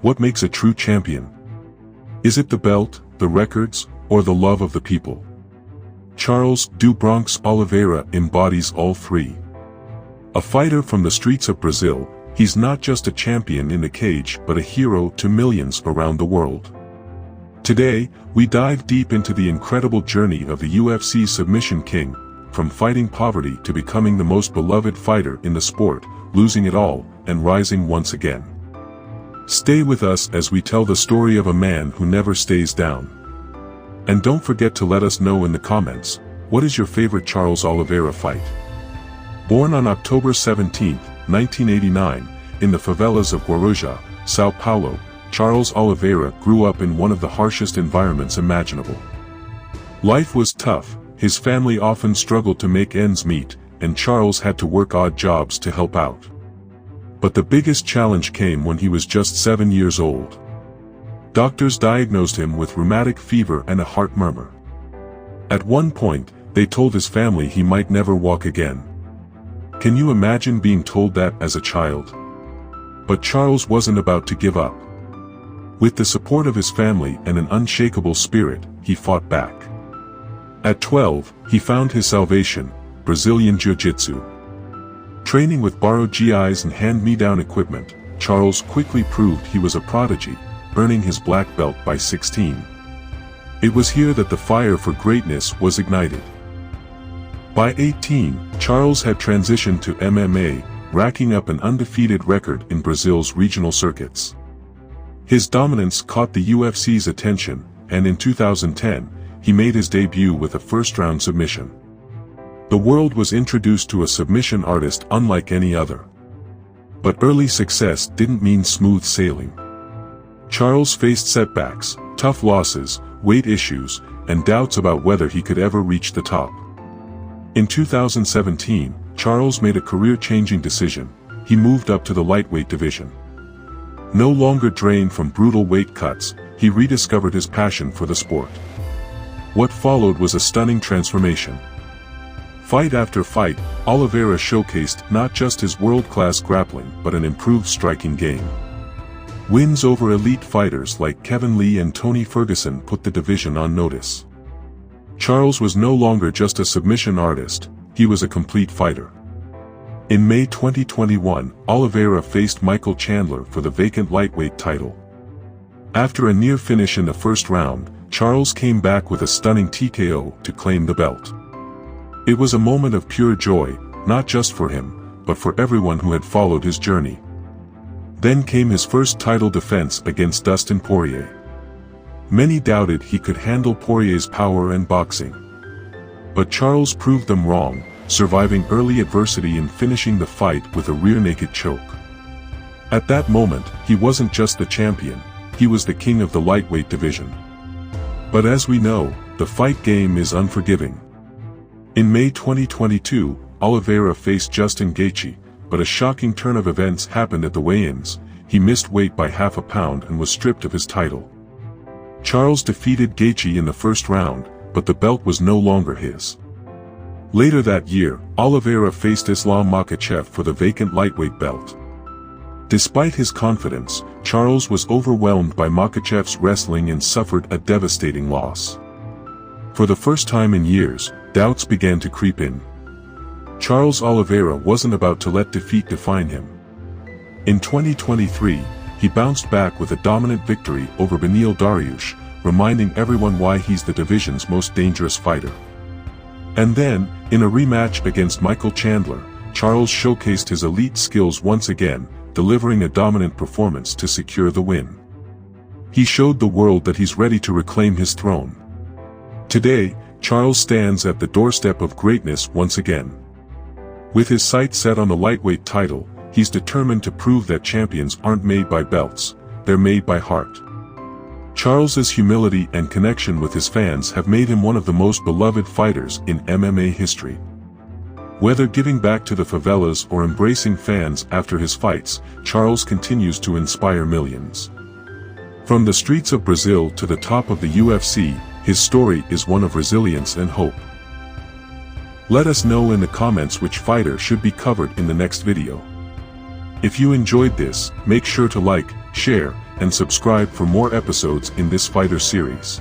What makes a true champion? Is it the belt, the records, or the love of the people? Charles "Do Bronx" Oliveira embodies all three. A fighter from the streets of Brazil, he's not just a champion in the cage but a hero to millions around the world. Today, we dive deep into the incredible journey of the UFC submission king, from fighting poverty to becoming the most beloved fighter in the sport, losing it all, and rising once again. Stay with us as we tell the story of a man who never stays down. And don't forget to let us know in the comments, what is your favorite Charles Oliveira fight? Born on October 17, 1989, in the favelas of Guarujá, São Paulo, Charles Oliveira grew up in one of the harshest environments imaginable. Life was tough, his family often struggled to make ends meet, and Charles had to work odd jobs to help out. But the biggest challenge came when he was just 7 years old. Doctors diagnosed him with rheumatic fever and a heart murmur. At one point, they told his family he might never walk again. Can you imagine being told that as a child? But Charles wasn't about to give up. With the support of his family and an unshakable spirit, he fought back. At 12, he found his salvation, Brazilian Jiu-Jitsu. Training with borrowed GIs and hand-me-down equipment, Charles quickly proved he was a prodigy, earning his black belt by 16. It was here that the fire for greatness was ignited. By 18, Charles had transitioned to MMA, racking up an undefeated record in Brazil's regional circuits. His dominance caught the UFC's attention, and in 2010, he made his debut with a first-round submission. The world was introduced to a submission artist unlike any other. But early success didn't mean smooth sailing. Charles faced setbacks, tough losses, weight issues, and doubts about whether he could ever reach the top. In 2017, Charles made a career-changing decision. He moved up to the lightweight division. No longer drained from brutal weight cuts, he rediscovered his passion for the sport. What followed was a stunning transformation. Fight after fight, Oliveira showcased not just his world-class grappling but an improved striking game. Wins over elite fighters like Kevin Lee and Tony Ferguson put the division on notice. Charles was no longer just a submission artist, he was a complete fighter. In May 2021, Oliveira faced Michael Chandler for the vacant lightweight title. After a near finish in the first round, Charles came back with a stunning TKO to claim the belt. It was a moment of pure joy, not just for him, but for everyone who had followed his journey. Then came his first title defense against Dustin Poirier. Many doubted he could handle Poirier's power and boxing. But Charles proved them wrong, surviving early adversity and finishing the fight with a rear-naked choke. At that moment, he wasn't just the champion, he was the king of the lightweight division. But as we know, the fight game is unforgiving. In May 2022, Oliveira faced Justin Gaethje, but a shocking turn of events happened at the weigh-ins. He missed weight by half a pound and was stripped of his title. Charles defeated Gaethje in the first round, but the belt was no longer his. Later that year, Oliveira faced Islam Makhachev for the vacant lightweight belt. Despite his confidence, Charles was overwhelmed by Makhachev's wrestling and suffered a devastating loss. For the first time in years, doubts began to creep in. Charles Oliveira wasn't about to let defeat define him. In 2023, he bounced back with a dominant victory over Beneil Dariush, reminding everyone why he's the division's most dangerous fighter. And then, in a rematch against Michael Chandler, Charles showcased his elite skills once again, delivering a dominant performance to secure the win. He showed the world that he's ready to reclaim his throne. Today, Charles stands at the doorstep of greatness once again. With his sights set on the lightweight title, he's determined to prove that champions aren't made by belts, they're made by heart. Charles's humility and connection with his fans have made him one of the most beloved fighters in MMA history. Whether giving back to the favelas or embracing fans after his fights, Charles continues to inspire millions. From the streets of Brazil to the top of the UFC, his story is one of resilience and hope. Let us know in the comments which fighter should be covered in the next video. If you enjoyed this, make sure to like, share, and subscribe for more episodes in this fighter series.